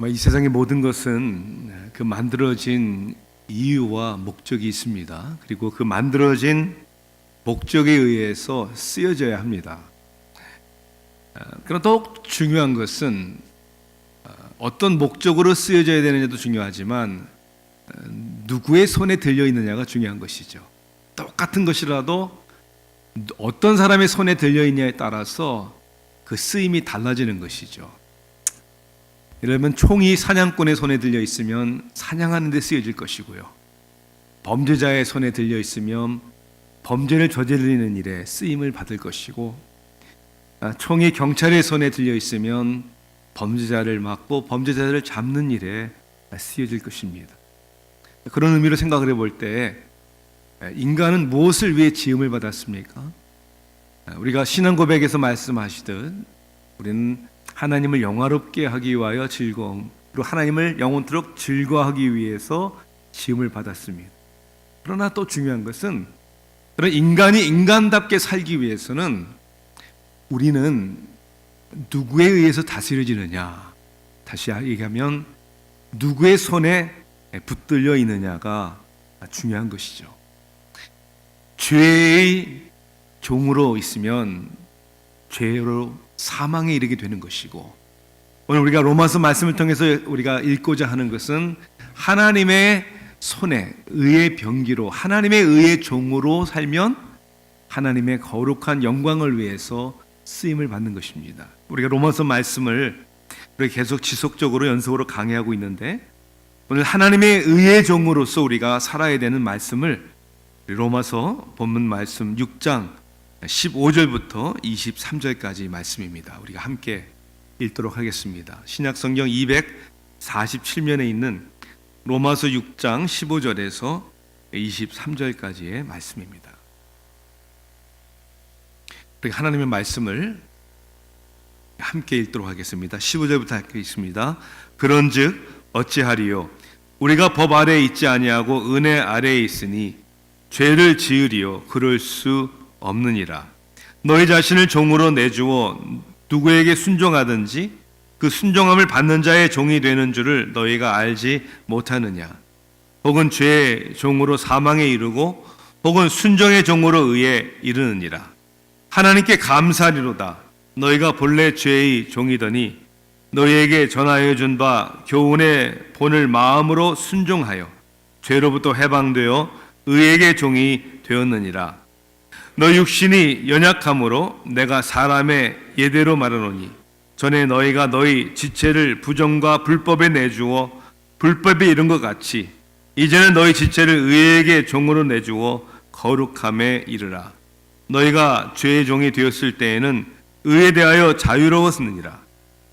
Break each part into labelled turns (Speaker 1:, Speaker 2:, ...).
Speaker 1: 이 세상의 모든 것은 그 만들어진 이유와 목적이 있습니다. 그리고 그 만들어진 목적에 의해서 쓰여져야 합니다. 그러나 더욱 중요한 것은 어떤 목적으로 쓰여져야 되느냐도 중요하지만 누구의 손에 들려 있느냐가 중요한 것이죠. 똑같은 것이라도 어떤 사람의 손에 들려 있냐에 따라서 그 쓰임이 달라지는 것이죠. 예를 들면 총이 사냥꾼의 손에 들려 있으면 사냥하는 데 쓰여질 것이고요. 범죄자의 손에 들려 있으면 범죄를 저지르는 일에 쓰임을 받을 것이고, 총이 경찰의 손에 들려 있으면 범죄자를 막고 범죄자를 잡는 일에 쓰여질 것입니다. 그런 의미로 생각을 해볼 때 인간은 무엇을 위해 지음을 받았습니까? 우리가 신앙 고백에서 말씀하시듯 우리는 하나님을 영화롭게 하기 위하여 즐거움, 그리고 하나님을 영원토록 즐거워하기 위해서 지음을 받았습니다. 그러나 또 중요한 것은 그런 인간이 인간답게 살기 위해서는 우리는 누구에 의해서 다스려지느냐, 다시 얘기하면 누구의 손에 붙들려 있느냐가 중요한 것이죠. 죄의 종으로 있으면 죄로 사망에 이르게 되는 것이고, 오늘 우리가 로마서 말씀을 통해서 우리가 읽고자 하는 것은 하나님의 손에 의의 병기로 하나님의 의의 종으로 살면 하나님의 거룩한 영광을 위해서 쓰임을 받는 것입니다. 우리가 로마서 말씀을 계속 지속적으로 연속으로 강의하고 있는데, 오늘 하나님의 의의 종으로서 우리가 살아야 되는 말씀을 로마서 본문 말씀 6장 15절부터 23절까지 말씀입니다. 우리가 함께 읽도록 하겠습니다. 신약성경 247면에 있는 로마서 6장 15절에서 23절까지의 말씀입니다. 우리 하나님의 말씀을 함께 읽도록 하겠습니다. 15절부터 함께 읽습니다. 그런즉 어찌하리요? 우리가 법 아래에 있지 아니하고 은혜 아래에 있으니 죄를 지으리요? 그럴 수 없느니라. 너희 자신을 종으로 내주어 누구에게 순종하든지 그 순종함을 받는 자의 종이 되는 줄을 너희가 알지 못하느냐? 혹은 죄의 종으로 사망에 이르고 혹은 순종의 종으로 의에 이르느니라. 하나님께 감사리로다. 너희가 본래 죄의 종이더니 너희에게 전하여 준 바 교훈의 본을 마음으로 순종하여 죄로부터 해방되어 의에게 종이 되었느니라. 너 육신이 연약함으로 내가 사람의 예대로 말하노니 전에 너희가 너희 지체를 부정과 불법에 내주어 불법에 이른 것 같이 이제는 너희 지체를 의에게 종으로 내주어 거룩함에 이르라. 너희가 죄의 종이 되었을 때에는 의에 대하여 자유로웠느니라.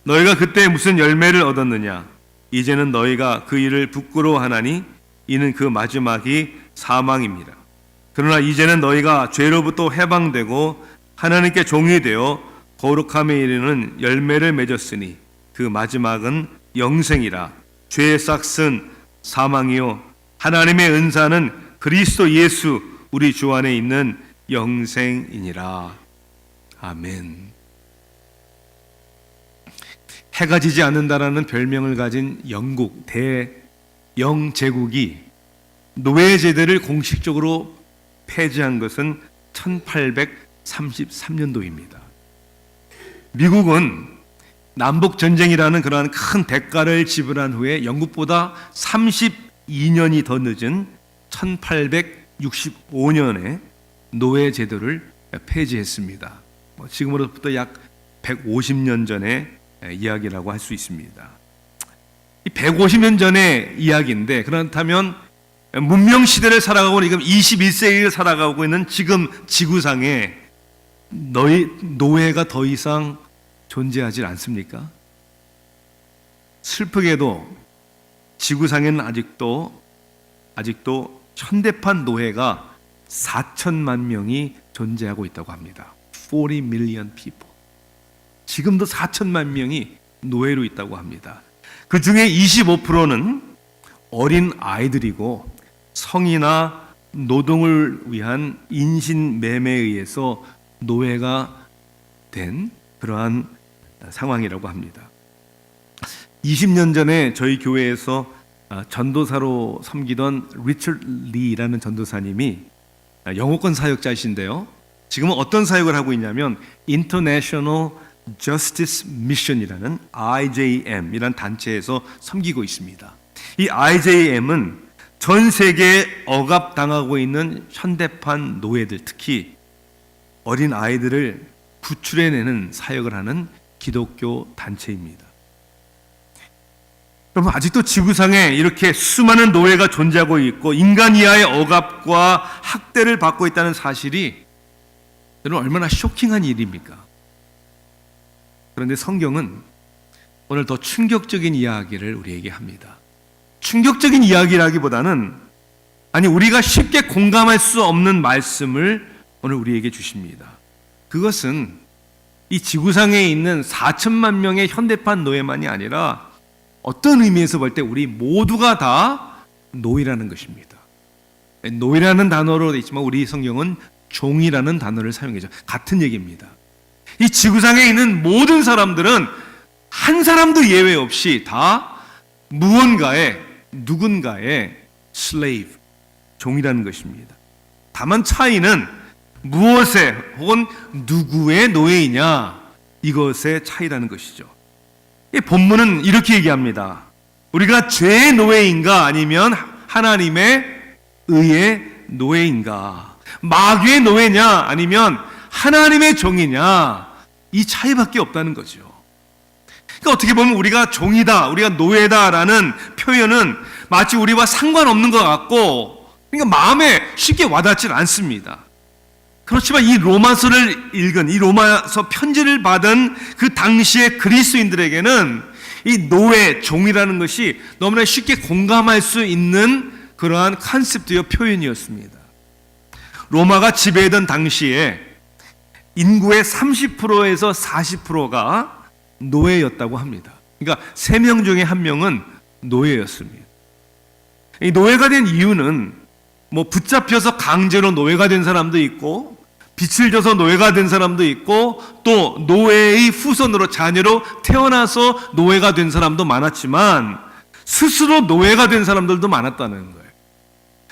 Speaker 1: 너희가 그때 무슨 열매를 얻었느냐? 이제는 너희가 그 일을 부끄러워하나니 이는 그 마지막이 사망입니다. 그러나 이제는 너희가 죄로부터 해방되고 하나님께 종이 되어 거룩함에 이르는 열매를 맺었으니 그 마지막은 영생이라. 죄의 싹은 사망이요 하나님의 은사는 그리스도 예수 우리 주 안에 있는 영생이니라. 아멘. 해가 지지 않는다라는 별명을 가진 영국 대영제국이 노예제도를 공식적으로 폐지한 것은 1833년도입니다. 미국은 남북전쟁이라는 그러한 큰 대가를 지불한 후에 영국보다 32년이 더 늦은 1865년에 노예제도를 폐지했습니다. 지금으로부터 약 150년 전의 이야기라고 할 수 있습니다. 이 150년 전의 이야기인데, 그렇다면 문명시대를 살아가고 지금 21세기를 살아가고 있는 지금 지구상에 노예가 더 이상 존재하지 않습니까? 슬프게도 지구상에는 아직도 현대판 노예가 4천만 명이 존재하고 있다고 합니다. 40 million people. 지금도 4천만 명이 노예로 있다고 합니다. 그 중에 25%는 어린 아이들이고 성이나 노동을 위한 인신매매에 의해서 노예가 된 그러한 상황이라고 합니다. 20년 전에 저희 교회에서 전도사로 섬기던 리처드 리라는 전도사님이 영어권 사역자이신데요. 지금은 어떤 사역을 하고 있냐면 International Justice Mission이라는 IJM이라는 단체에서 섬기고 있습니다. 이 IJM은 전 세계에 억압당하고 있는 현대판 노예들, 특히 어린 아이들을 구출해내는 사역을 하는 기독교 단체입니다. 여러분, 아직도 지구상에 이렇게 수많은 노예가 존재하고 있고 인간 이하의 억압과 학대를 받고 있다는 사실이 여러분 얼마나 쇼킹한 일입니까? 그런데 성경은 오늘 더 충격적인 이야기를 우리에게 합니다. 충격적인 이야기라기보다는 우리가 쉽게 공감할 수 없는 말씀을 오늘 우리에게 주십니다. 그것은 이 지구상에 있는 4천만 명의 현대판 노예만이 아니라 어떤 의미에서 볼 때 우리 모두가 다 노예라는 것입니다. 노예라는 단어로 되어 있지만 우리 성경은 종이라는 단어를 사용해서 같은 얘기입니다. 이 지구상에 있는 모든 사람들은 한 사람도 예외 없이 다 누군가의 slave, 종이라는 것입니다. 다만 차이는 무엇에 혹은 누구의 노예이냐, 이것의 차이라는 것이죠. 이 본문은 이렇게 얘기합니다. 우리가 죄의 노예인가 아니면 하나님의 의의 노예인가, 마귀의 노예냐 아니면 하나님의 종이냐, 이 차이밖에 없다는 거죠. 그러니까 어떻게 보면 우리가 종이다, 우리가 노예다라는 표현은 마치 우리와 상관없는 것 같고, 그러니까 마음에 쉽게 와닿지 않습니다. 그렇지만 이 로마서를 읽은, 이 로마서 편지를 받은 그 당시의 그리스도인들에게는 이 노예, 종이라는 것이 너무나 쉽게 공감할 수 있는 그러한 컨셉트요, 표현이었습니다. 로마가 지배하던 당시에 인구의 30%에서 40%가 노예였다고 합니다. 그러니까 3명 중에 1명은 노예였습니다. 이 노예가 된 이유는 붙잡혀서 강제로 노예가 된 사람도 있고, 빚을 져서 노예가 된 사람도 있고, 또 노예의 후손으로 자녀로 태어나서 노예가 된 사람도 많았지만 스스로 노예가 된 사람들도 많았다는 거예요.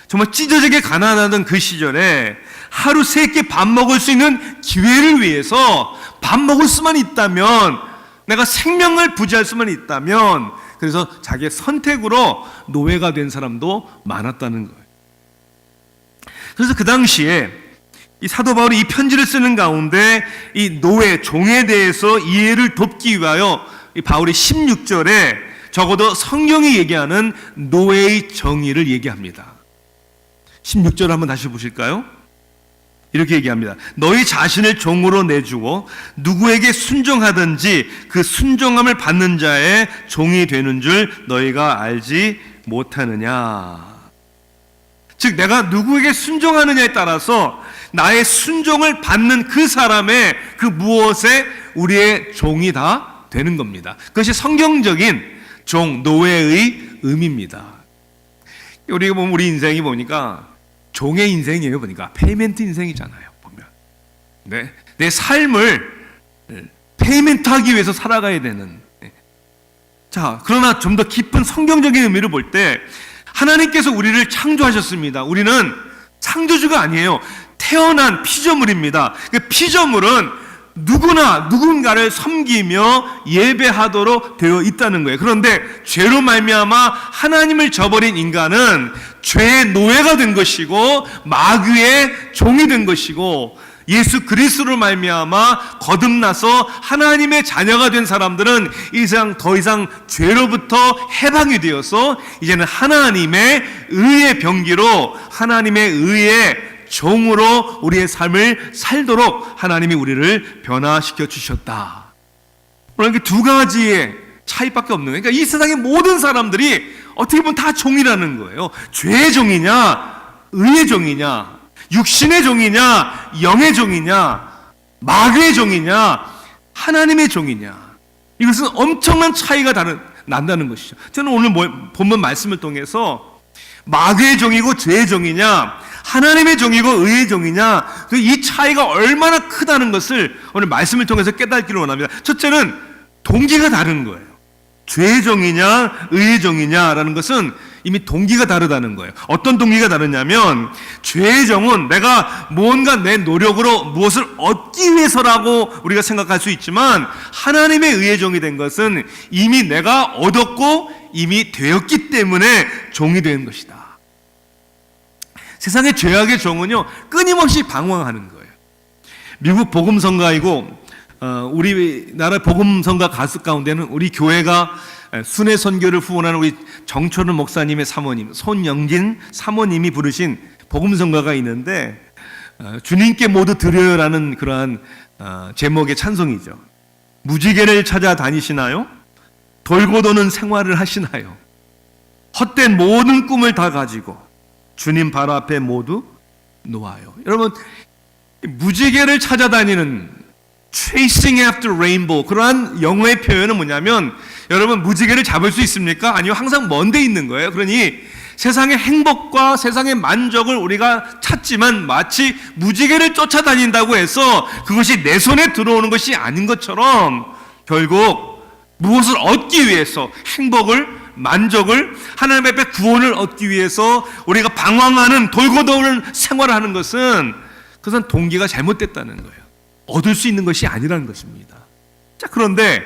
Speaker 1: 정말 찢어지게 가난하던 그 시절에 하루 3끼 밥 먹을 수 있는 기회를 위해서 밥 먹을 수만 있다면, 내가 생명을 부지할 수만 있다면, 그래서 자기의 선택으로 노예가 된 사람도 많았다는 거예요. 그래서 그 당시에 이 사도 바울이 이 편지를 쓰는 가운데 이 노예, 종에 대해서 이해를 돕기 위하여 이 바울이 16절에 적어도 성경이 얘기하는 노예의 정의를 얘기합니다. 16절 한번 다시 보실까요? 이렇게 얘기합니다. 너희 자신을 종으로 내주고 누구에게 순종하든지 그 순종함을 받는 자의 종이 되는 줄 너희가 알지 못하느냐. 즉 내가 누구에게 순종하느냐에 따라서 나의 순종을 받는 그 사람의 그 무엇에 우리의 종이 다 되는 겁니다. 그것이 성경적인 종, 노예의 의미입니다. 우리가 보면 우리 인생이 보니까 종의 인생이에요. 보니까 페이멘트 인생이잖아요. 보면 내 삶을 페이멘트하기 위해서 살아가야 되는. 자, 그러나 좀 더 깊은 성경적인 의미를 볼 때 하나님께서 우리를 창조하셨습니다. 우리는 창조주가 아니에요. 태어난 피조물입니다. 그 피조물은 누구나 누군가를 섬기며 예배하도록 되어 있다는 거예요. 그런데 죄로 말미암아 하나님을 저버린 인간은 죄의 노예가 된 것이고 마귀의 종이 된 것이고, 예수 그리스도로 말미암아 거듭나서 하나님의 자녀가 된 사람들은 더 이상 죄로부터 해방이 되어서 이제는 하나님의 의의 병기로, 하나님의 의의 종으로 우리의 삶을 살도록 하나님이 우리를 변화시켜 주셨다. 그러니까 두 가지의 차이밖에 없는 거예요. 그러니까 이 세상의 모든 사람들이 어떻게 보면 다 종이라는 거예요. 죄의 종이냐, 의의 종이냐, 육신의 종이냐, 영의 종이냐, 마귀의 종이냐, 하나님의 종이냐. 이것은 엄청난 차이가 난다는 것이죠. 저는 오늘 본문 말씀을 통해서 마귀의 종이고 죄의 종이냐, 하나님의 종이고 의의 종이냐, 이 차이가 얼마나 크다는 것을 오늘 말씀을 통해서 깨닫기를 원합니다. 첫째는 동기가 다른 거예요. 죄의 종이냐 의의 종이냐라는 것은 이미 동기가 다르다는 거예요. 어떤 동기가 다르냐면 죄의 종은 내가 뭔가 내 노력으로 무엇을 얻기 위해서라고 우리가 생각할 수 있지만 하나님의 의의 종이 된 것은 이미 내가 얻었고 이미 되었기 때문에 종이 된 것이다. 세상의 죄악의 종은요 끊임없이 방황하는 거예요. 미국 복음성가이고 우리나라 복음성가 가수 가운데는 우리 교회가 순회 선교를 후원하는 우리 정철은 목사님의 사모님 손영진 사모님이 부르신 복음성가가 있는데 주님께 모두 드려요라는 그러한 제목의 찬송이죠. 무지개를 찾아 다니시나요? 돌고 도는 생활을 하시나요? 헛된 모든 꿈을 다 가지고 주님 발 앞에 모두 놓아요. 여러분 무지개를 찾아다니는 Chasing after rainbow 그러한 영어의 표현은 뭐냐면 여러분 무지개를 잡을 수 있습니까? 아니요 항상 먼 데 있는 거예요. 그러니 세상의 행복과 세상의 만족을 우리가 찾지만 마치 무지개를 쫓아다닌다고 해서 그것이 내 손에 들어오는 것이 아닌 것처럼 결국 무엇을 얻기 위해서 행복을 만족을 하나님 앞에 구원을 얻기 위해서 우리가 방황하는 돌고 도는 생활을 하는 그것은 동기가 잘못됐다는 거예요. 얻을 수 있는 것이 아니라는 것입니다. 자, 그런데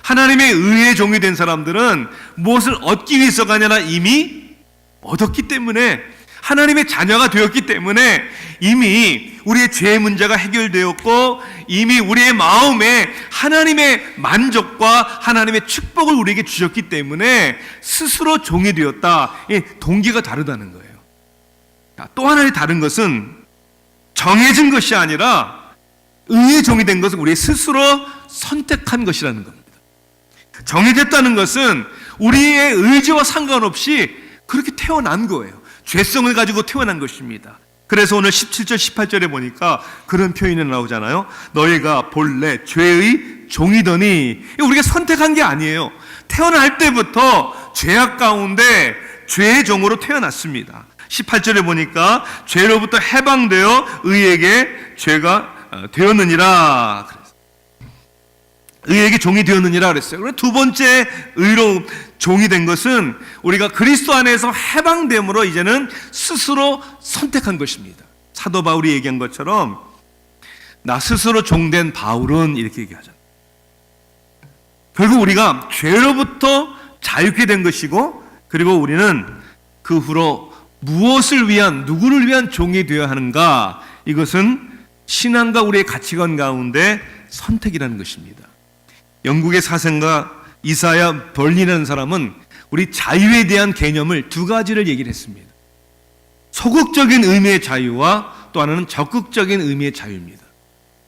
Speaker 1: 하나님의 의의 종이 된 사람들은 무엇을 얻기 위해서가 아니라 이미 얻었기 때문에 하나님의 자녀가 되었기 때문에 이미 우리의 죄의 문제가 해결되었고 이미 우리의 마음에 하나님의 만족과 하나님의 축복을 우리에게 주셨기 때문에 스스로 종이 되었다. 이 동기가 다르다는 거예요. 또 하나의 다른 것은 정해진 것이 아니라 의의 종이 된 것은 우리 스스로 선택한 것이라는 겁니다. 정해졌다는 것은 우리의 의지와 상관없이 그렇게 태어난 거예요. 죄성을 가지고 태어난 것입니다. 그래서 오늘 17절 18절에 보니까 그런 표현이 나오잖아요. 너희가 본래 죄의 종이더니 우리가 선택한 게 아니에요. 태어날 때부터 죄악 가운데 죄의 종으로 태어났습니다. 18절에 보니까 죄로부터 해방되어 의에게 죄가 되었느니라. 의에게 종이 되었느니라 그랬어요. 그리고 두 번째 의로 종이 된 것은 우리가 그리스도 안에서 해방됨으로 이제는 스스로 선택한 것입니다. 사도 바울이 얘기한 것처럼 나 스스로 종된 바울은 이렇게 얘기하잖아요. 결국 우리가 죄로부터 자유케 된 것이고 그리고 우리는 그 후로 무엇을 위한 누구를 위한 종이 되어야 하는가 이것은 신앙과 우리의 가치관 가운데 선택이라는 것입니다. 영국의 사생가 이사야 벌린이라는 사람은 우리 자유에 대한 개념을 두 가지를 얘기를 했습니다. 소극적인 의미의 자유와 또 하나는 적극적인 의미의 자유입니다.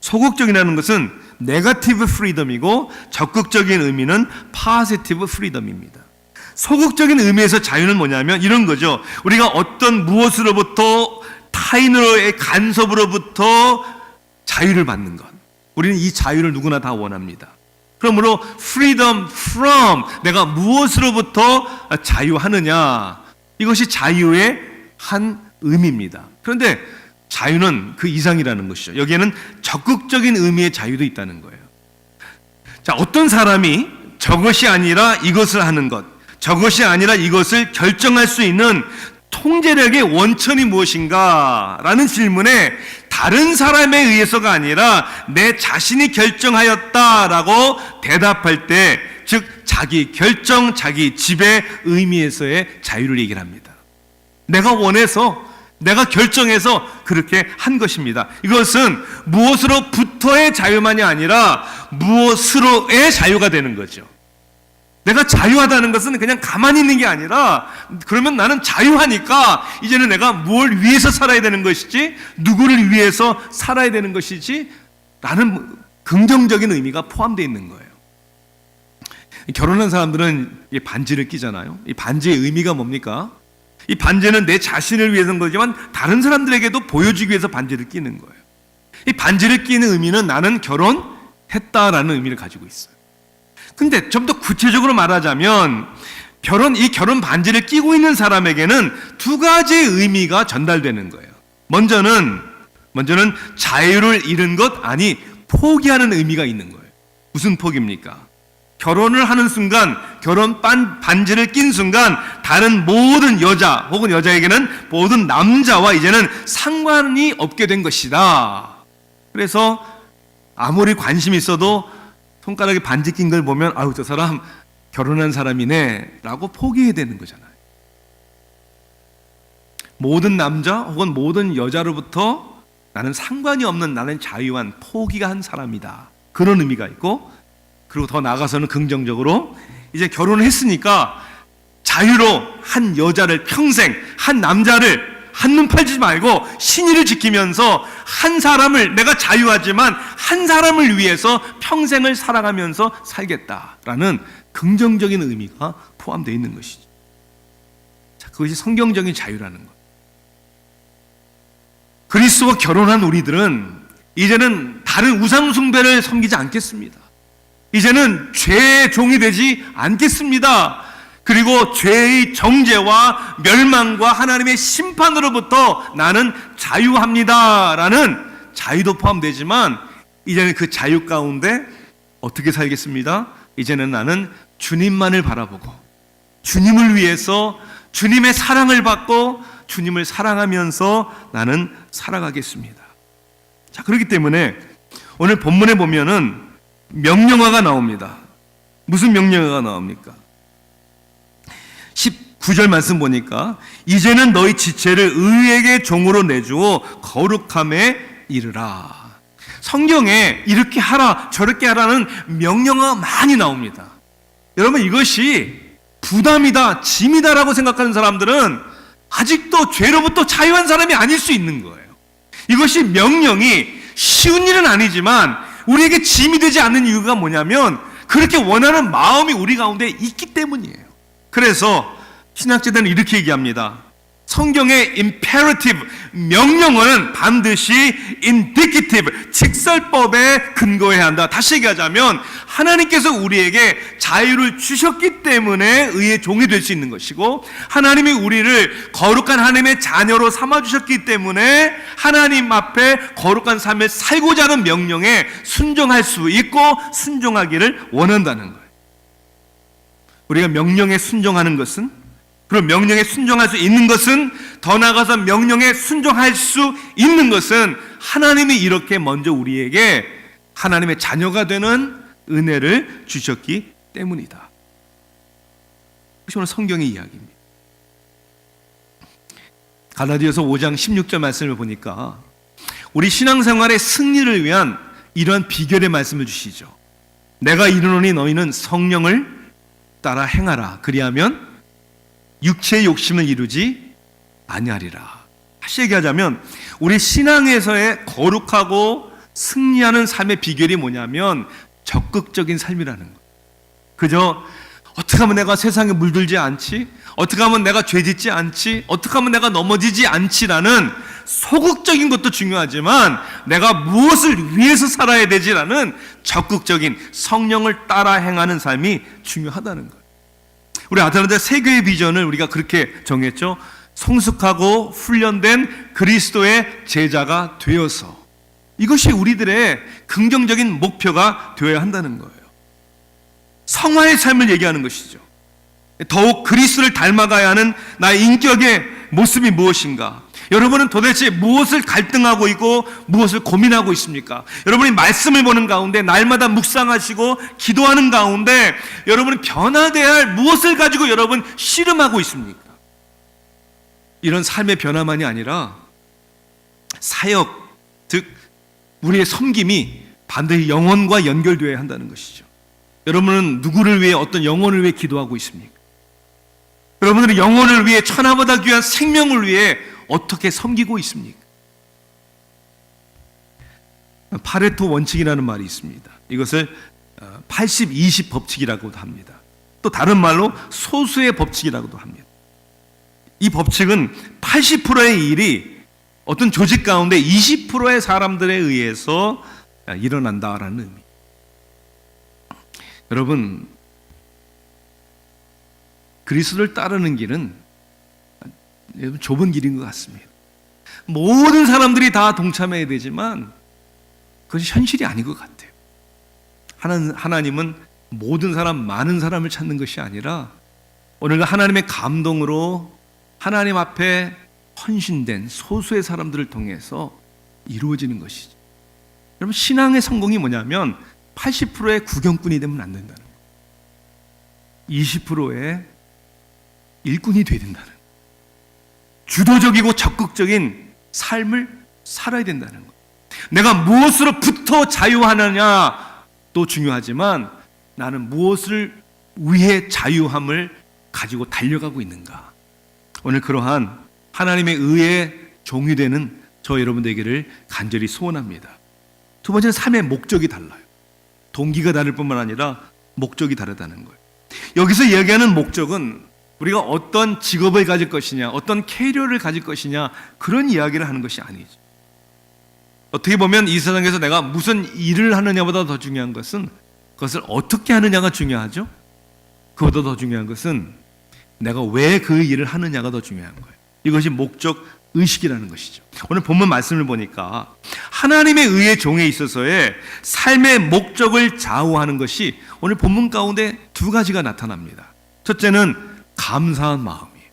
Speaker 1: 소극적이라는 것은 네거티브 프리덤이고 적극적인 의미는 파지티브 프리덤입니다. 소극적인 의미에서 자유는 뭐냐면 이런 거죠. 우리가 어떤 무엇으로부터 타인으로의 간섭으로부터 자유를 받는 것. 우리는 이 자유를 누구나 다 원합니다. 그러므로 freedom from 내가 무엇으로부터 자유하느냐 이것이 자유의 한 의미입니다. 그런데 자유는 그 이상이라는 것이죠. 여기에는 적극적인 의미의 자유도 있다는 거예요. 자, 어떤 사람이 저것이 아니라 이것을 하는 것, 저것이 아니라 이것을 결정할 수 있는 통제력의 원천이 무엇인가? 라는 질문에 다른 사람에 의해서가 아니라 내 자신이 결정하였다라고 대답할 때, 즉 자기 결정, 자기 지배 의미에서의 자유를 얘기를 합니다. 내가 원해서, 내가 결정해서 그렇게 한 것입니다. 이것은 무엇으로부터의 자유만이 아니라 무엇으로의 자유가 되는 거죠. 내가 자유하다는 것은 그냥 가만히 있는 게 아니라 그러면 나는 자유하니까 이제는 내가 뭘 위해서 살아야 되는 것이지 누구를 위해서 살아야 되는 것이지 라는 긍정적인 의미가 포함되어 있는 거예요. 결혼한 사람들은 이 반지를 끼잖아요. 이 반지의 의미가 뭡니까? 이 반지는 내 자신을 위해서인 거지만 다른 사람들에게도 보여주기 위해서 반지를 끼는 거예요. 이 반지를 끼는 의미는 나는 결혼했다라는 의미를 가지고 있어요. 근데 좀 더 구체적으로 말하자면 이 결혼 반지를 끼고 있는 사람에게는 두 가지의 의미가 전달되는 거예요. 먼저는 자유를 잃은 것 아니 포기하는 의미가 있는 거예요. 무슨 포기입니까? 결혼을 하는 순간, 결혼 반지를 낀 순간 다른 모든 여자 혹은 여자에게는 모든 남자와 이제는 상관이 없게 된 것이다. 그래서 아무리 관심이 있어도 손가락에 반지 낀 걸 보면 아유 저 사람 결혼한 사람이네 라고 포기해야 되는 거잖아요. 모든 남자 혹은 모든 여자로부터 나는 상관이 없는, 나는 자유한, 포기가 한 사람이다. 그런 의미가 있고, 그리고 더 나아가서는 긍정적으로 이제 결혼을 했으니까 자유로 한 여자를 평생, 한 남자를 한눈 팔지 말고 신의를 지키면서 한 사람을, 내가 자유하지만 한 사람을 위해서 평생을 살아가면서 살겠다라는 긍정적인 의미가 포함되어 있는 것이죠. 자, 그것이 성경적인 자유라는 것. 그리스도와 결혼한 우리들은 이제는 다른 우상 숭배를 섬기지 않겠습니다. 이제는 죄의 종이 되지 않겠습니다. 그리고 죄의 정죄와 멸망과 하나님의 심판으로부터 나는 자유합니다라는 자유도 포함되지만, 이제는 그 자유 가운데 어떻게 살겠습니다? 이제는 나는 주님만을 바라보고 주님을 위해서 주님의 사랑을 받고 주님을 사랑하면서 나는 살아가겠습니다. 자, 그렇기 때문에 오늘 본문에 보면은 명령어가 나옵니다. 무슨 명령어가 나옵니까? 19절 말씀 보니까 이제는 너희 지체를 의에게 종으로 내주어 거룩함에 이르라. 성경에 이렇게 하라 저렇게 하라는 명령어가 많이 나옵니다. 여러분, 이것이 부담이다, 짐이다라고 생각하는 사람들은 아직도 죄로부터 자유한 사람이 아닐 수 있는 거예요. 이것이 명령이 쉬운 일은 아니지만 우리에게 짐이 되지 않는 이유가 뭐냐면 그렇게 원하는 마음이 우리 가운데 있기 때문이에요. 그래서 신학자들은 이렇게 얘기합니다. 성경의 imperative, 명령어는 반드시 indicative, 직설법에 근거해야 한다. 다시 얘기하자면 하나님께서 우리에게 자유를 주셨기 때문에 의의 종이 될 수 있는 것이고, 하나님이 우리를 거룩한 하나님의 자녀로 삼아주셨기 때문에 하나님 앞에 거룩한 삶을 살고자 하는 명령에 순종할 수 있고 순종하기를 원한다는 거예요. 우리가 명령에 순종하는 것은, 그럼 명령에 순종할 수 있는 것은, 더 나아가서 명령에 순종할 수 있는 것은 하나님이 이렇게 먼저 우리에게 하나님의 자녀가 되는 은혜를 주셨기 때문이다. 그것이 오늘 성경의 이야기입니다. 갈라디아서 5장 16절 말씀을 보니까 우리 신앙생활의 승리를 위한 이러한 비결의 말씀을 주시죠. 내가 이르노니 너희는 성령을 따라 행하라. 그리하면 육체의 욕심을 이루지 아니하리라. 다시 얘기하자면 우리 신앙에서의 거룩하고 승리하는 삶의 비결이 뭐냐면 적극적인 삶이라는 거예요. 그저 어떻게 하면 내가 세상에 물들지 않지? 어떻게 하면 내가 죄짓지 않지? 어떻게 하면 내가 넘어지지 않지라는 소극적인 것도 중요하지만 내가 무엇을 위해서 살아야 되지라는 적극적인 성령을 따라 행하는 삶이 중요하다는 거예요. 우리 아틀란타 세교의 비전을 우리가 그렇게 정했죠. 성숙하고 훈련된 그리스도의 제자가 되어서, 이것이 우리들의 긍정적인 목표가 되어야 한다는 거예요. 성화의 삶을 얘기하는 것이죠. 더욱 그리스도를 닮아가야 하는 나의 인격의 모습이 무엇인가? 여러분은 도대체 무엇을 갈등하고 있고 무엇을 고민하고 있습니까? 여러분이 말씀을 보는 가운데 날마다 묵상하시고 기도하는 가운데 여러분은 변화되어야 할 무엇을 가지고 여러분 씨름하고 있습니까? 이런 삶의 변화만이 아니라 사역, 즉 우리의 섬김이 반드시 영혼과 연결되어야 한다는 것이죠. 여러분은 누구를 위해, 어떤 영혼을 위해 기도하고 있습니까? 여러분들은 영혼을 위해, 천하보다 귀한 생명을 위해 어떻게 섬기고 있습니까? 파레토 원칙이라는 말이 있습니다. 이것을 80-20 법칙이라고도 합니다. 또 다른 말로 소수의 법칙이라고도 합니다. 이 법칙은 80%의 일이 어떤 조직 가운데 20%의 사람들에 의해서 일어난다라는 의미. 여러분, 그리스도를 따르는 길은 좁은 길인 것 같습니다. 모든 사람들이 다 동참해야 되지만 그것이 현실이 아닌 것 같아요. 하나님은 모든 사람, 많은 사람을 찾는 것이 아니라 오늘날 하나님의 감동으로 하나님 앞에 헌신된 소수의 사람들을 통해서 이루어지는 것이죠. 여러분, 신앙의 성공이 뭐냐면 80%의 구경꾼이 되면 안 된다는 거예요. 20%의 일꾼이 돼야 된다는 거예요. 주도적이고 적극적인 삶을 살아야 된다는 거예요. 내가 무엇으로부터 자유하느냐도 중요하지만 나는 무엇을 위해 자유함을 가지고 달려가고 있는가. 오늘 그러한 하나님의 의의 종이 되는 저 여러분 되기를 간절히 소원합니다. 두 번째는 삶의 목적이 달라요. 동기가 다를 뿐만 아니라 목적이 다르다는 거예요. 여기서 이야기하는 목적은 우리가 어떤 직업을 가질 것이냐, 어떤 캐리어를 가질 것이냐, 그런 이야기를 하는 것이 아니죠. 어떻게 보면 이 세상에서 내가 무슨 일을 하느냐보다 더 중요한 것은 그것을 어떻게 하느냐가 중요하죠. 그보다 더 중요한 것은 내가 왜 그 일을 하느냐가 더 중요한 거예요. 이것이 목적 의식이라는 것이죠. 오늘 본문 말씀을 보니까 하나님의 의의 종에 있어서의 삶의 목적을 좌우하는 것이 오늘 본문 가운데 두 가지가 나타납니다. 첫째는 감사한 마음이에요.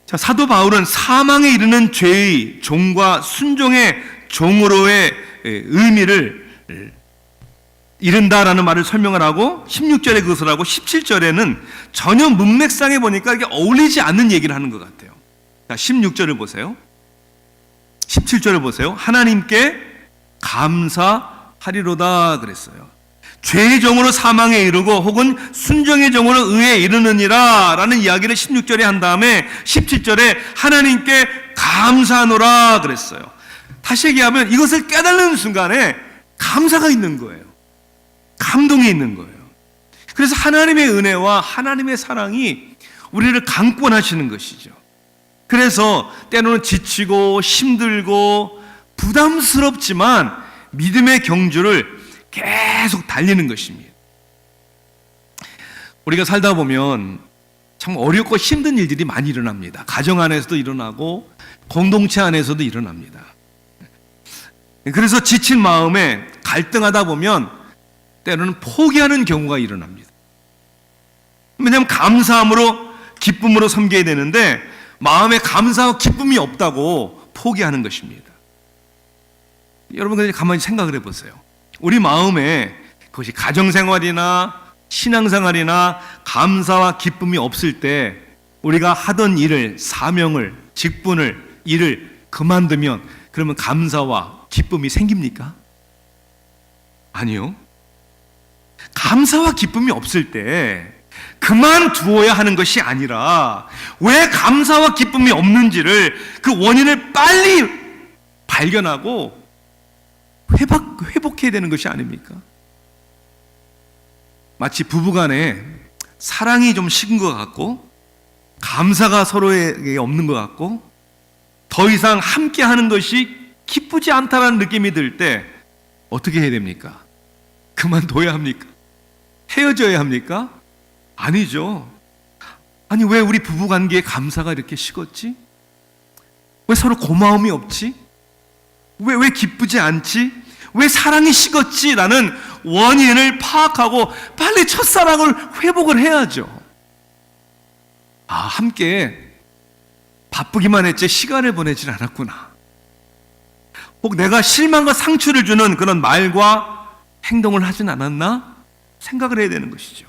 Speaker 1: 자, 사도 바울은 사망에 이르는 죄의 종과 순종의 종으로의 의미를 이른다라는 말을 설명을 하고 16절에 그것을 하고 17절에는 전혀 문맥상에 보니까 이게 어울리지 않는 얘기를 하는 것 같아요. 자, 16절을 보세요. 17절을 보세요. 하나님께 감사하리로다 그랬어요. 죄의 종으로 사망에 이르고 혹은 순종의 종으로 의에 이르느니라 라는 이야기를 16절에 한 다음에 17절에 하나님께 감사하노라 그랬어요. 다시 얘기하면 이것을 깨달는 순간에 감사가 있는 거예요. 감동이 있는 거예요. 그래서 하나님의 은혜와 하나님의 사랑이 우리를 강권하시는 것이죠. 그래서 때로는 지치고 힘들고 부담스럽지만 믿음의 경주를 계속 달리는 것입니다. 우리가 살다 보면 참 어렵고 힘든 일들이 많이 일어납니다. 가정 안에서도 일어나고 공동체 안에서도 일어납니다. 그래서 지친 마음에 갈등하다 보면 때로는 포기하는 경우가 일어납니다. 왜냐하면 감사함으로 기쁨으로 섬겨야 되는데 마음에 감사와 기쁨이 없다고 포기하는 것입니다. 여러분 그냥 가만히 생각을 해보세요. 우리 마음에 그것이 가정생활이나 신앙생활이나 감사와 기쁨이 없을 때 우리가 하던 일을, 사명을, 직분을, 일을 그만두면 그러면 감사와 기쁨이 생깁니까? 아니요. 감사와 기쁨이 없을 때 그만두어야 하는 것이 아니라 왜 감사와 기쁨이 없는지를 그 원인을 빨리 발견하고 회복해야 되는 것이 아닙니까? 마치 부부간에 사랑이 좀 식은 것 같고 감사가 서로에게 없는 것 같고 더 이상 함께하는 것이 기쁘지 않다라는 느낌이 들 때 어떻게 해야 됩니까? 그만둬야 합니까? 헤어져야 합니까? 아니죠. 아니 왜 우리 부부관계에 감사가 이렇게 식었지? 왜 서로 고마움이 없지? 왜 기쁘지 않지? 왜 사랑이 식었지? 라는 원인을 파악하고 빨리 첫사랑을 회복을 해야죠. 아, 함께 바쁘기만 했지 시간을 보내질 않았구나. 혹 내가 실망과 상처를 주는 그런 말과 행동을 하진 않았나? 생각을 해야 되는 것이죠.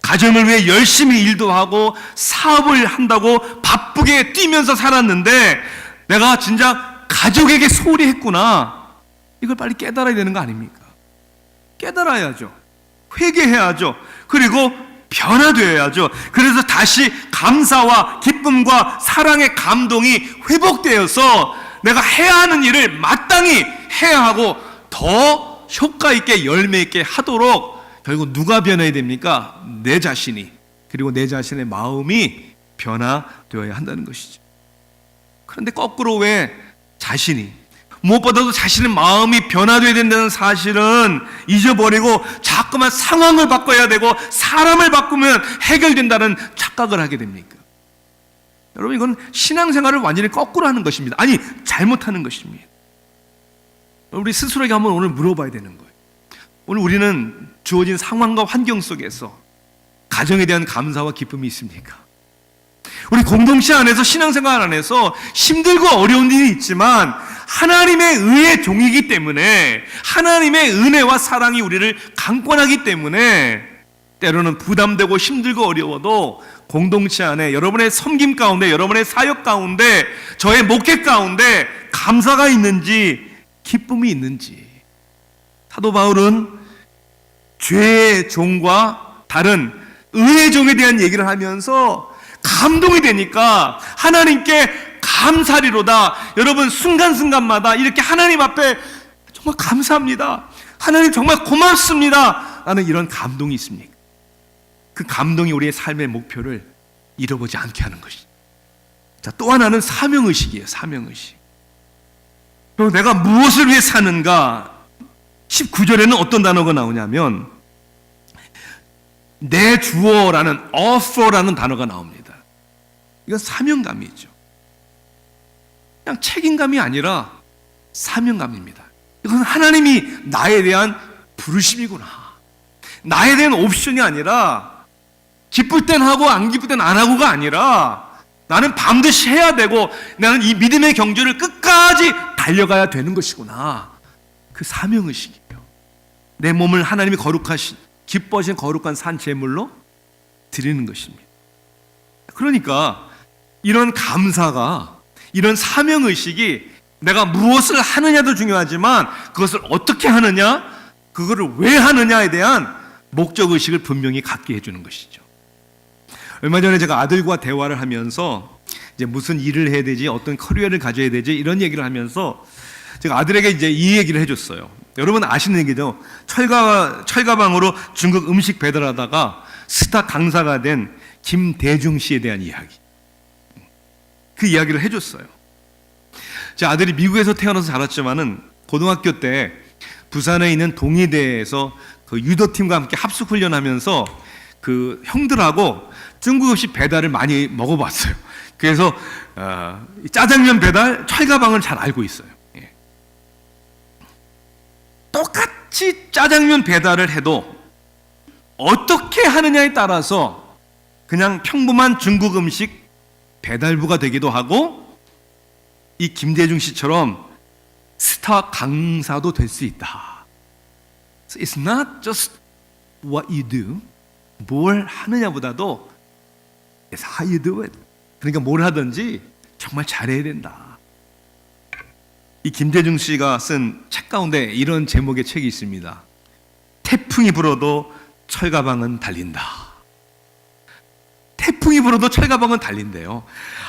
Speaker 1: 가정을 위해 열심히 일도 하고 사업을 한다고 바쁘게 뛰면서 살았는데 내가 진짜 가족에게 소홀히 했구나. 이걸 빨리 깨달아야 되는 거 아닙니까? 깨달아야죠. 회개해야죠. 그리고 변화되어야죠. 그래서 다시 감사와 기쁨과 사랑의 감동이 회복되어서 내가 해야 하는 일을 마땅히 해야 하고 더 효과 있게 열매 있게 하도록 결국 누가 변해야 됩니까? 내 자신이, 그리고 내 자신의 마음이 변화되어야 한다는 것이죠. 그런데 거꾸로 왜 자신이, 무엇보다도 자신의 마음이 변화되어야 된다는 사실은 잊어버리고 자꾸만 상황을 바꿔야 되고 사람을 바꾸면 해결된다는 착각을 하게 됩니까? 여러분 이건 신앙생활을 완전히 거꾸로 하는 것입니다. 아니 잘못하는 것입니다. 우리 스스로에게 한번 오늘 물어봐야 되는 거예요. 오늘 우리는 주어진 상황과 환경 속에서 가정에 대한 감사와 기쁨이 있습니까? 우리 공동체 안에서, 신앙생활 안에서 힘들고 어려운 일이 있지만 하나님의 의의 종이기 때문에, 하나님의 은혜와 사랑이 우리를 강권하기 때문에 때로는 부담되고 힘들고 어려워도 공동체 안에, 여러분의 섬김 가운데, 여러분의 사역 가운데, 저의 목회 가운데 감사가 있는지, 기쁨이 있는지. 사도 바울은 죄의 종과 다른 의의 종에 대한 얘기를 하면서 감동이 되니까 하나님께 감사리로다. 여러분, 순간순간마다 이렇게 하나님 앞에 정말 감사합니다, 하나님 정말 고맙습니다 라는 이런 감동이 있습니까? 그 감동이 우리의 삶의 목표를 잃어보지 않게 하는 것이죠. 자, 또 하나는 사명의식이에요. 사명의식. 그리고 내가 무엇을 위해 사는가? 19절에는 어떤 단어가 나오냐면 내 주어라는, offer라는 단어가 나옵니다. 이건 사명감이죠. 그냥 책임감이 아니라 사명감입니다. 이건 하나님이 나에 대한 부르심이구나, 나에 대한 옵션이 아니라 기쁠 땐 하고 안 기쁠 땐 안 하고가 아니라 나는 반드시 해야 되고 나는 이 믿음의 경주를 끝까지 달려가야 되는 것이구나. 그 사명의식이에요. 내 몸을 하나님이 거룩하신, 기뻐하신 거룩한 산 제물로 드리는 것입니다. 그러니까 이런 감사가, 이런 사명의식이 내가 무엇을 하느냐도 중요하지만 그것을 어떻게 하느냐, 그거를 왜 하느냐에 대한 목적의식을 분명히 갖게 해주는 것이죠. 얼마 전에 제가 아들과 대화를 하면서 이제 무슨 일을 해야 되지, 어떤 커리어를 가져야 되지, 이런 얘기를 하면서 제가 아들에게 이제 이 얘기를 해줬어요. 여러분 아시는 얘기죠. 철가방으로 중국 음식 배달하다가 스타 강사가 된 김대중 씨에 대한 이야기. 그 이야기를 해줬어요. 제 아들이 미국에서 태어나서 자랐지만은 고등학교 때 부산에 있는 동의대에서 그 유도팀과 함께 합숙 훈련하면서 그 형들하고 중국 음식 배달을 많이 먹어봤어요. 그래서 짜장면 배달, 철가방을 잘 알고 있어요. 예. 똑같이 짜장면 배달을 해도 어떻게 하느냐에 따라서 그냥 평범한 중국 음식 배달부가 되기도 하고 이 김대중 씨처럼 스타 강사도 될 수 있다. So it's not just what you do, 뭘 하느냐보다도 it's how you do it. 그러니까 뭘 하든지 정말 잘해야 된다. 이 김대중 씨가 쓴 책 가운데 이런 제목의 책이 있습니다. 태풍이 불어도 철가방은 달린다. 태풍이 불어도 철가방은 달린대요.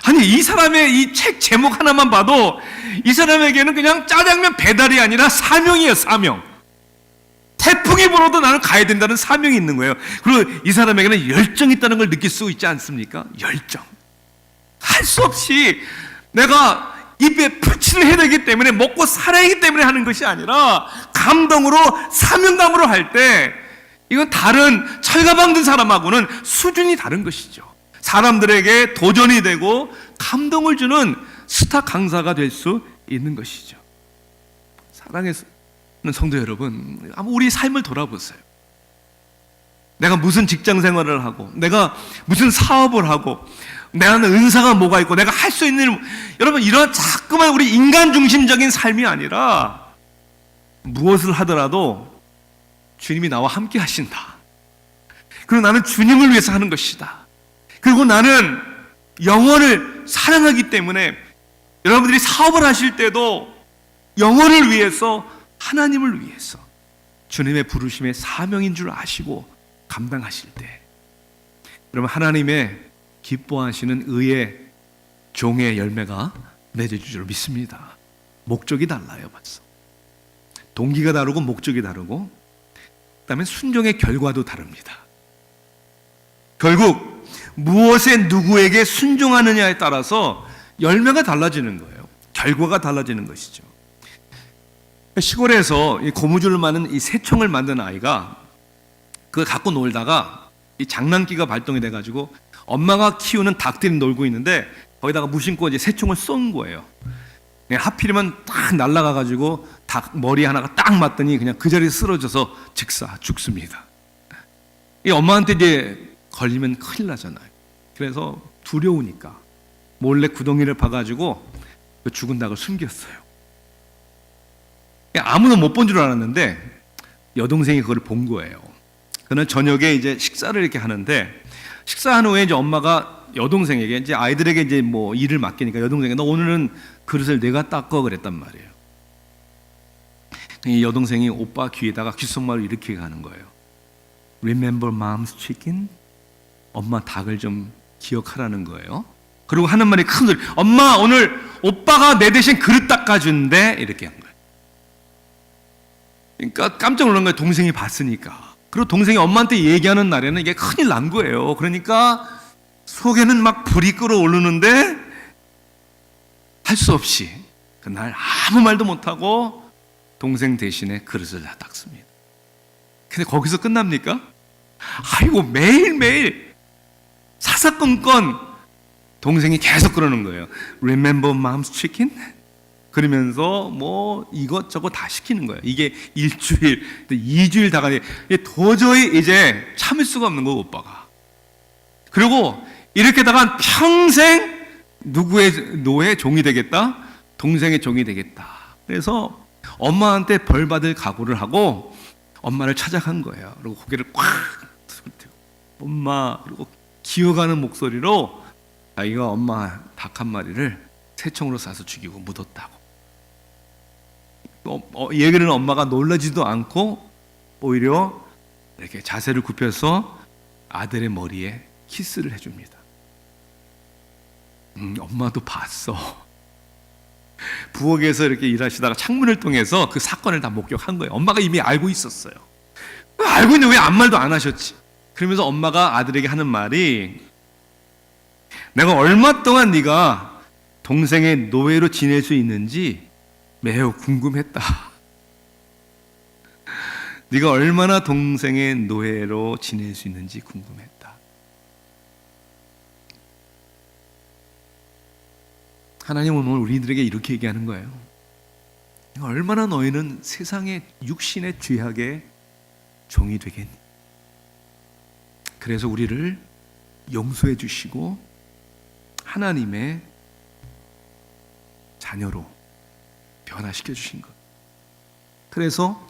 Speaker 1: 아니, 이 사람의 이 책 제목 하나만 봐도 이 사람에게는 그냥 짜장면 배달이 아니라 사명이에요. 사명. 태풍이 불어도 나는 가야 된다는 사명이 있는 거예요. 그리고 이 사람에게는 열정이 있다는 걸 느낄 수 있지 않습니까? 열정. 할 수 없이 내가 입에 풀칠을 해야 되기 때문에, 먹고 살아야 하기 때문에 하는 것이 아니라 감동으로, 사명감으로 할 때 이건 다른 철가방 든 사람하고는 수준이 다른 것이죠. 사람들에게 도전이 되고 감동을 주는 스타 강사가 될 수 있는 것이죠. 사랑하는 성도 여러분, 한번 우리 삶을 돌아보세요. 내가 무슨 직장 생활을 하고, 내가 무슨 사업을 하고, 나는 은사가 뭐가 있고, 내가 할 수 있는, 여러분, 이런 자꾸만 우리 인간 중심적인 삶이 아니라 무엇을 하더라도 주님이 나와 함께 하신다. 그리고 나는 주님을 위해서 하는 것이다. 그리고 나는 영혼을 사랑하기 때문에 여러분들이 사업을 하실 때도 영혼을 위해서, 하나님을 위해서 주님의 부르심의 사명인 줄 아시고 감당하실 때, 여러분, 하나님의 기뻐하시는 의의 종의 열매가 맺어질 줄 믿습니다. 목적이 달라요. 벌써 동기가 다르고 목적이 다르고, 그다음에 순종의 결과도 다릅니다. 결국 무엇에 누구에게 순종하느냐에 따라서 열매가 달라지는 거예요. 결과가 달라지는 것이죠. 시골에서 이 고무줄을 마는 이 새총을 만든 아이가 그걸 갖고 놀다가 이 장난기가 발동이 돼가지고 엄마가 키우는 닭들이 놀고 있는데 거기다가 무심코 이제 새총을 쏜 거예요. 하필이면 딱 날아가가지고 머리 하나가 딱 맞더니 그냥 그 자리에 쓰러져서 즉사 죽습니다. 이 엄마한테 이제 걸리면 큰일 나잖아요. 그래서 두려우니까 몰래 구덩이를 파가지고 그 죽은 닭을 숨겼어요. 아무도 못 본 줄 알았는데 여동생이 그걸 본 거예요. 그날 저녁에 이제 식사를 이렇게 하는데, 식사한 후에 이제 엄마가 여동생에게, 이제 아이들에게 이제 뭐 일을 맡기니까 여동생이 너 오늘은 그릇을 내가 닦어 그랬단 말이에요. 이 여동생이 오빠 귀에다가 귓속말로 이렇게 가는 거예요. Remember mom's chicken? 엄마 닭을 좀 기억하라는 거예요. 그리고 하는 말이 큰 소리, 엄마 오늘 오빠가 내 대신 그릇 닦아준대, 이렇게 한 거예요. 그러니까 깜짝 놀란 거예요. 동생이 봤으니까. 그리고 동생이 엄마한테 얘기하는 날에는 이게 큰일 난 거예요. 그러니까 속에는 막 불이 끓어오르는데 할 수 없이 그날 아무 말도 못하고 동생 대신에 그릇을 다 닦습니다. 근데 거기서 끝납니까? 아이고, 매일매일 사사건건 동생이 계속 그러는 거예요. Remember mom's chicken? 그러면서 뭐 이것저것 다 시키는 거예요. 이게 일주일, 2주일 다 가니 도저히 이제 참을 수가 없는 거예요, 오빠가. 그리고 이렇게다가 평생 누구의 노예 종이 되겠다? 동생의 종이 되겠다. 그래서 엄마한테 벌 받을 각오를 하고 엄마를 찾아간 거예요. 그리고 고개를 꽉 들고 엄마, 그리고 기어가는 목소리로 자기가 엄마 닭 한 마리를 새총으로 쏴서 죽이고 묻었다고. 얘기는 엄마가 놀라지도 않고 오히려 이렇게 자세를 굽혀서 아들의 머리에 키스를 해줍니다. 엄마도 봤어. 부엌에서 이렇게 일하시다가 창문을 통해서 그 사건을 다 목격한 거예요. 엄마가 이미 알고 있었어요. 알고 있는데 왜 아무 말도 안 하셨지? 그러면서 엄마가 아들에게 하는 말이, 내가 얼마 동안 네가 동생의 노예로 지낼 수 있는지 매우 궁금했다. 네가 얼마나 동생의 노예로 지낼 수 있는지 궁금했다. 하나님은 오늘 우리들에게 이렇게 얘기하는 거예요. 얼마나 너희는 세상의 육신의 죄악의 종이 되겠니? 그래서 우리를 용서해 주시고 하나님의 자녀로 변화시켜 주신 것. 그래서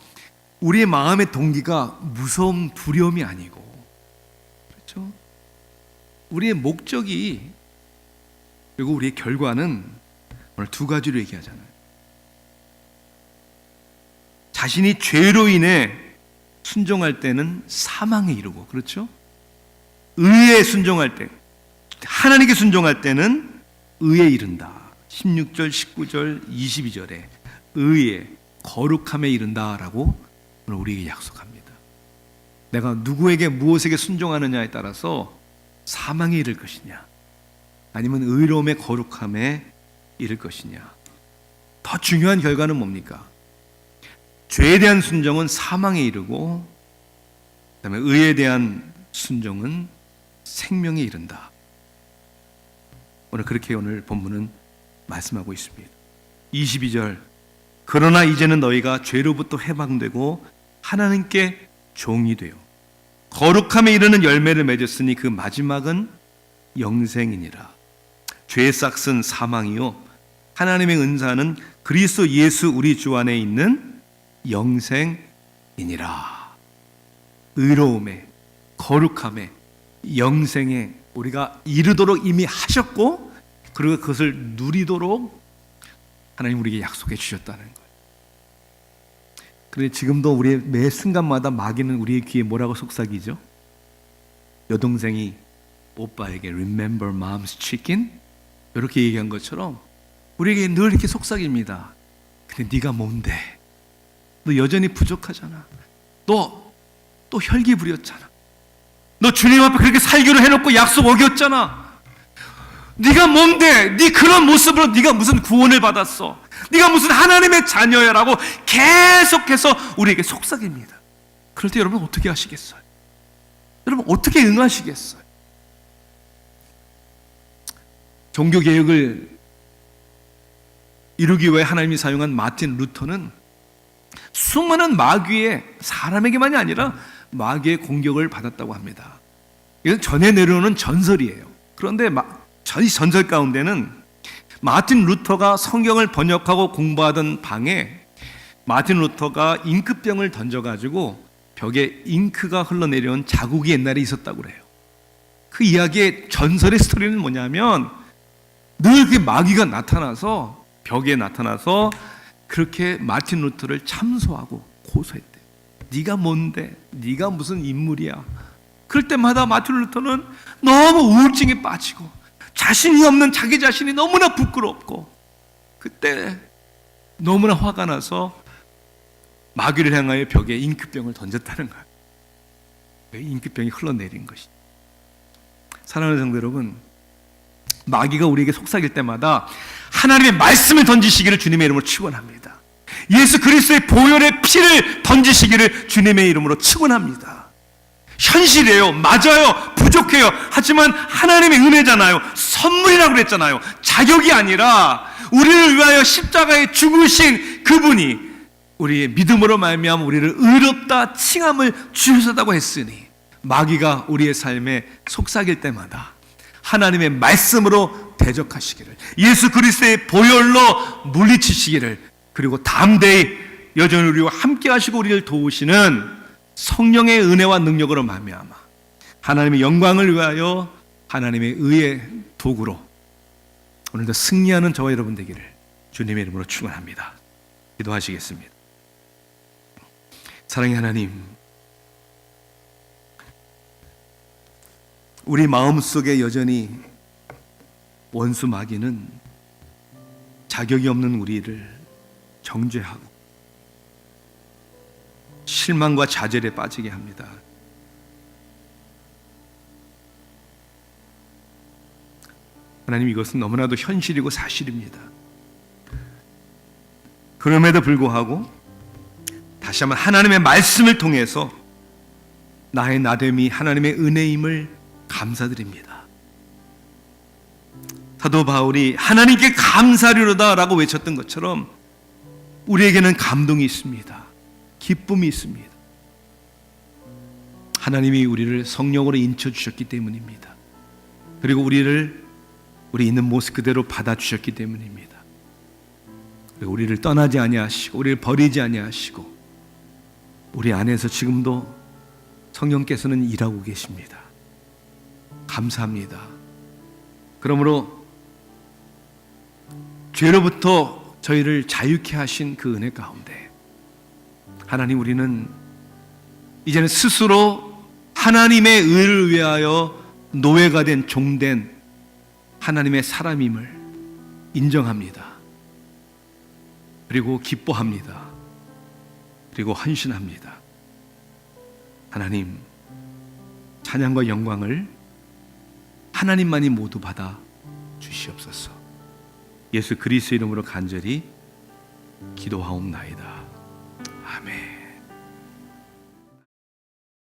Speaker 1: 우리의 마음의 동기가 무서움, 두려움이 아니고, 그렇죠? 우리의 목적이, 그리고 우리의 결과는 오늘 두 가지로 얘기하잖아요. 자신이 죄로 인해 순종할 때는 사망에 이르고, 그렇죠? 의에 순종할 때, 하나님께 순종할 때는 의에 이른다. 16절, 19절, 22절에 의에, 거룩함에 이른다라고 오늘 우리에게 약속합니다. 내가 누구에게 무엇에게 순종하느냐에 따라서 사망에 이를 것이냐, 아니면 의로움의 거룩함에 이를 것이냐. 더 중요한 결과는 뭡니까? 죄에 대한 순종은 사망에 이르고, 그다음에 의에 대한 순종은 생명에 이른다. 오늘 본문은 말씀하고 있습니다. 22절, 그러나 이제는 너희가 죄로부터 해방되고 하나님께 종이 되어 거룩함에 이르는 열매를 맺었으니 그 마지막은 영생이니라. 죄의 싹은 사망이요 하나님의 은사는 그리스도 예수 우리 주 안에 있는 영생이니라. 의로움에, 거룩함에, 영생에 우리가 이르도록 이미 하셨고, 그리고 그것을 누리도록 하나님 우리에게 약속해 주셨다는 거예요. 그런데 지금도 우리의 매 순간마다 마귀는 우리의 귀에 뭐라고 속삭이죠? 여동생이 오빠에게 Remember mom's chicken? 이렇게 얘기한 것처럼 우리에게 늘 이렇게 속삭입니다. 근데 네가 뭔데? 너 여전히 부족하잖아. 너 또 혈기 부렸잖아. 너 주님 앞에 그렇게 살기로 해놓고 약속 어겼잖아. 네가 뭔데? 네 그런 모습으로 네가 무슨 구원을 받았어? 네가 무슨 하나님의 자녀야라고 계속해서 우리에게 속삭입니다. 그럴 때 여러분 어떻게 하시겠어요? 여러분 어떻게 응하시겠어요? 종교개혁을 이루기 위해 하나님이 사용한 마틴 루터는 수많은 마귀의, 사람에게만이 아니라 마귀의 공격을 받았다고 합니다. 이건 전해 내려오는 전설이에요. 그런데 이 전설 가운데는 마틴 루터가 성경을 번역하고 공부하던 방에 마틴 루터가 잉크병을 던져가지고 벽에 잉크가 흘러내려온 자국이 옛날에 있었다고 그래요. 그 이야기의 전설의 스토리는 뭐냐면 늘 그 마귀가 나타나서 벽에 나타나서 그렇게 마틴 루터를 참소하고 고소했대요. 네가 뭔데? 네가 무슨 인물이야? 그럴 때마다 마틴 루터는 너무 우울증에 빠지고 자신이 없는 자기 자신이 너무나 부끄럽고 그때 너무나 화가 나서 마귀를 향하여 벽에 잉크병을 던졌다는 거예요. 잉크병이 흘러내린 것이. 사랑하는 성도 여러분, 마귀가 우리에게 속삭일 때마다 하나님의 말씀을 던지시기를 주님의 이름으로 축원합니다. 예수 그리스도의 보혈의 피를 던지시기를 주님의 이름으로 축원합니다. 현실이에요. 맞아요. 부족해요. 하지만 하나님의 은혜잖아요. 선물이라고 그랬잖아요. 자격이 아니라 우리를 위하여 십자가에 죽으신 그분이 우리의 믿음으로 말미암아 우리를 의롭다 칭함을 주셨다고 했으니 마귀가 우리의 삶에 속삭일 때마다 하나님의 말씀으로 대적하시기를, 예수 그리스도의 보혈로 물리치시기를, 그리고 담대히 여전히 우리와 함께 하시고 우리를 도우시는 성령의 은혜와 능력으로 말미암아 하나님의 영광을 위하여 하나님의 의의 도구로 오늘도 승리하는 저와 여러분 되기를 주님의 이름으로 축원합니다. 기도하시겠습니다. 사랑의 하나님, 우리 마음속에 여전히 원수 마귀는 자격이 없는 우리를 정죄하고 실망과 좌절에 빠지게 합니다. 하나님, 이것은 너무나도 현실이고 사실입니다. 그럼에도 불구하고 다시 한번 하나님의 말씀을 통해서 나의 나됨이 하나님의 은혜임을 감사드립니다. 사도 바울이 하나님께 감사하리로다 라고 외쳤던 것처럼 우리에게는 감동이 있습니다. 기쁨이 있습니다. 하나님이 우리를 성령으로 인쳐주셨기 때문입니다. 그리고 우리 있는 모습 그대로 받아주셨기 때문입니다. 그리고 우리를 떠나지 아니하시고 우리를 버리지 아니하시고 우리 안에서 지금도 성령께서는 일하고 계십니다. 감사합니다. 그러므로 죄로부터 저희를 자유케 하신 그 은혜 가운데 하나님, 우리는 이제는 스스로 하나님의 의를 위하여 노예가 된 종된 하나님의 사람임을 인정합니다. 그리고 기뻐합니다. 그리고 헌신합니다. 하나님, 찬양과 영광을 하나님만이 모두 받아 주시옵소서. 예수 그리스도 이름으로 간절히 기도하옵나이다. 아멘.